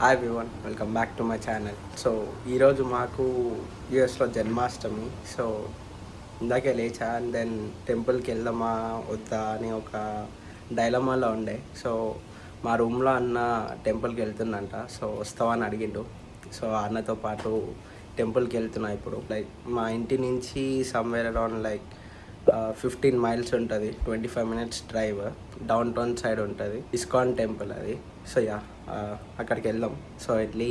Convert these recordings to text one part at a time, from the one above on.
Hi everyone, welcome back to my channel. So ఈరోజు మాకు యూఎస్లో జన్మాష్టమి. సో ఇందాకే లేచా అండ్ దెన్ టెంపుల్కి వెళ్దామా వద్దా అని ఒక డైలమాలో ఉండే. సో మా రూమ్లో అన్న టెంపుల్కి వెళ్తుందంట. సో వస్తావా అని అడిగిండు. సో అన్నతో పాటు టెంపుల్కి వెళ్తున్నా ఇప్పుడు. లైక్ మా ఇంటి నుంచి సమ్వేర్ అరౌండ్ 15 మైల్స్ ఉంటుంది, 25 minutes drive. Down town side ఉంటుంది, ఇస్కాన్ టెంపుల్ అది. సో అక్కడికి వెళ్దాం. సో వెళ్ళి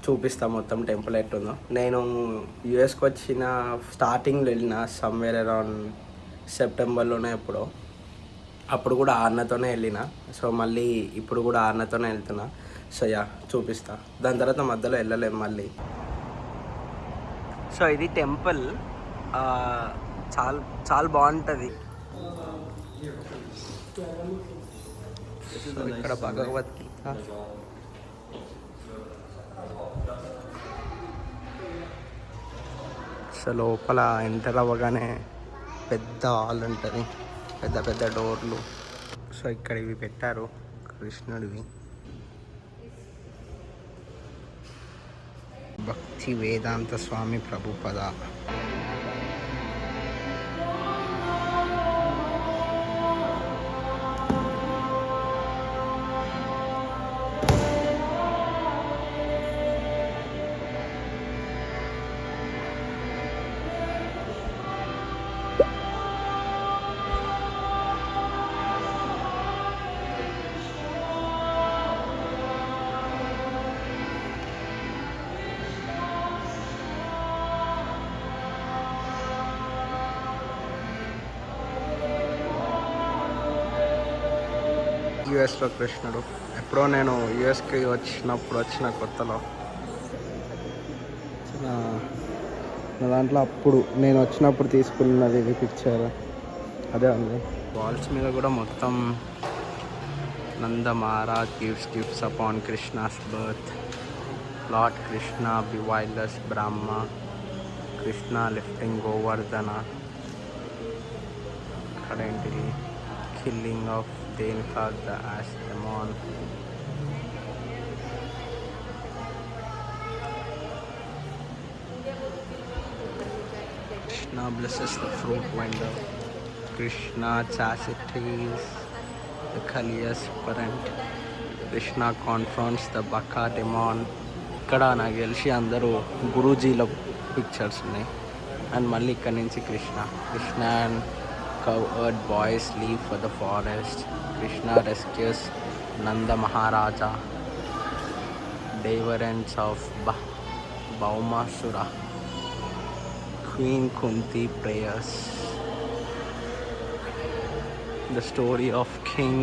చూపిస్తాం మొత్తం టెంపుల్ ఎట్టుందో. నేను యూఎస్కి వచ్చిన స్టార్టింగ్లో వెళ్ళిన సమ్వేర్ అరౌండ్ సెప్టెంబర్లోనే ఎప్పుడో, అప్పుడు కూడా ఆ అన్నతోనే వెళ్ళిన. సో మళ్ళీ ఇప్పుడు కూడా ఆ అన్నతోనే వెళ్తున్నా. సో చూపిస్తా. దాని తర్వాత మధ్యలో వెళ్ళలేము మళ్ళీ. సో ఇది టెంపుల్ చాలా చాలా బాగుంటుంది. సో ఇక్కడ భగవద్గీత, సో లోపల ఎంటర్ అవ్వగానే పెద్ద హాల్ ఉంటుంది, పెద్ద పెద్ద డోర్లు. సో ఇక్కడ ఇవి పెట్టారు కృష్ణుడివి. భక్తి వేదాంత స్వామి ప్రభుపద. యుఎస్లో కృష్ణుడు ఎప్పుడో నేను యుఎస్కి వచ్చిన కొత్తలో నా దాంట్లో అప్పుడు నేను వచ్చినప్పుడు తీసుకున్నది ఇది పిక్చర్ అదే ఉంది. వాల్స్ మీద కూడా మొత్తం Nanda Maharaj gives gifts upon Krishna's birth, lord Krishna beguiles Brahma, Krishna lifting Govardhana, అక్కడేంటిది killing of Denka the Ash Demon. Krishna blesses the fruit vendor. Krishna chastities the Kaliya's parent. Krishna confronts the Baka demon. ఇక్కడ నాకు తెలిసి అందరూ గురూజీల పిక్చర్స్ ఉన్నాయి. అండ్ మళ్ళీ ఇక్కడ నుంచి Krishna and cowherd boys leave for the forest. Krishna rescues Nanda Maharaja. Deliverance of Baumasura. Queen Kunti prayers. The story of King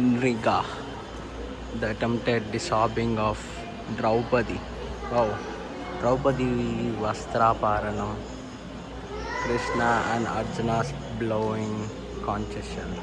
Nriga. The attempted dissolving of Draupadi. Wow. Draupadi Vastraparanam. Krishna and Arjuna's blowing conch shell.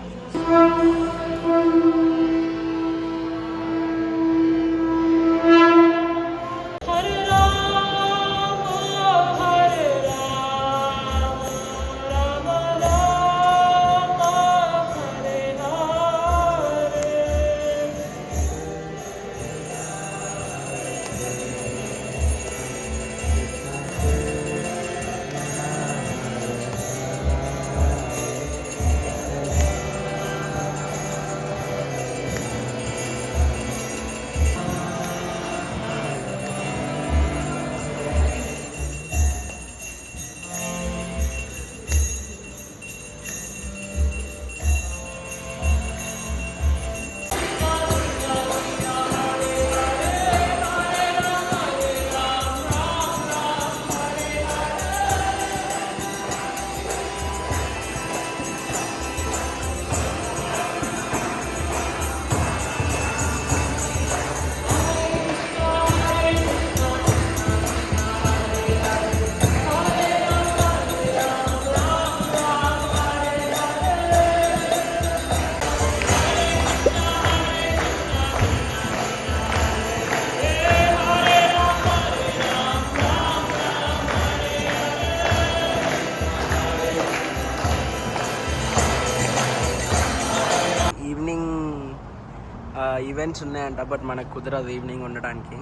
Events ఉన్నాయంట, but మనకు కుదరదు evening ఉండడానికి.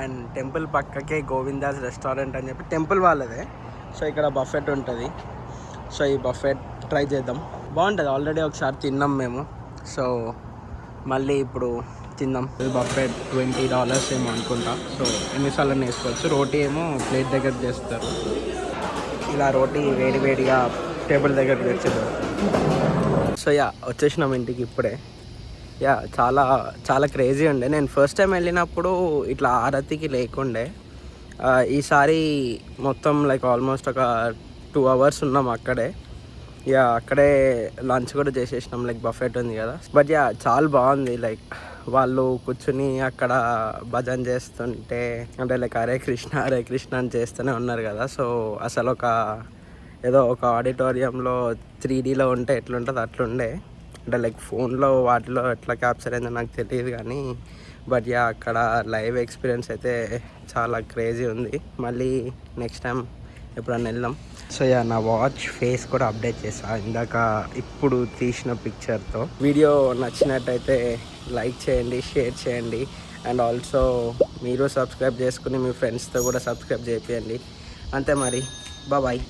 And temple పక్కకే Govinda's restaurant అని చెప్పి temple వాళ్ళదే. So ఇక్కడ buffet ఉంటుంది. సో ఈ బఫెట్ ట్రై చేద్దాం, బాగుంటుంది. ఆల్రెడీ ఒకసారి తిన్నాం మేము, సో మళ్ళీ ఇప్పుడు తిందాం. బఫెట్ $20 ఏమో అనుకుంటా. సో ఎన్నిసార్లు వేసుకోవచ్చు. రోటీ ఏమో ప్లేట్ దగ్గర చేస్తారు. ఇలా రోటీ వేడిగా టేబుల్ దగ్గర తెచ్చేద్దాం. సో వచ్చేసినాం ఇంటికి ఇప్పుడే. చాలా క్రేజీ ఉండే. నేను ఫస్ట్ టైం వెళ్ళినప్పుడు ఇట్లా ఆరతికి లేకుండే. ఈసారి మొత్తం లైక్ ఆల్మోస్ట్ ఒక 2 hours ఉన్నాం అక్కడే. అక్కడే లంచ్ కూడా చేసేసినాం, లైక్ బఫెట్ ఉంది కదా. బట్ చాలా బాగుంది. లైక్ వాళ్ళు కూర్చుని అక్కడ భజన చేస్తుంటే, అంటే లైక్ హరే కృష్ణ అని చేస్తూనే ఉన్నారు కదా. సో అసలు ఏదో ఒక ఆడిటోరియంలో 3Dలో ఉంటే ఎట్లుంటుంది అట్లుండే. అంటే లైక్ ఫోన్లో వాటిలో ఎట్లా క్యాప్చర్ అయిందో నాకు తెలియదు కానీ, బట్ అక్కడ లైవ్ ఎక్స్పీరియన్స్ అయితే చాలా క్రేజీ ఉంది. మళ్ళీ నెక్స్ట్ టైం ఎప్పుడన్నా వెళ్దాం. సో నా వాచ్ ఫేస్ కూడా అప్డేట్ చేసా ఇందాక ఇప్పుడు తీసిన పిక్చర్తో. వీడియో నచ్చినట్టయితే లైక్ చేయండి, షేర్ చేయండి. అండ్ ఆల్సో మీరు సబ్స్క్రైబ్ చేసుకుని మీ ఫ్రెండ్స్తో కూడా సబ్స్క్రైబ్ చేయండి. అంతే మరి, బాయ్.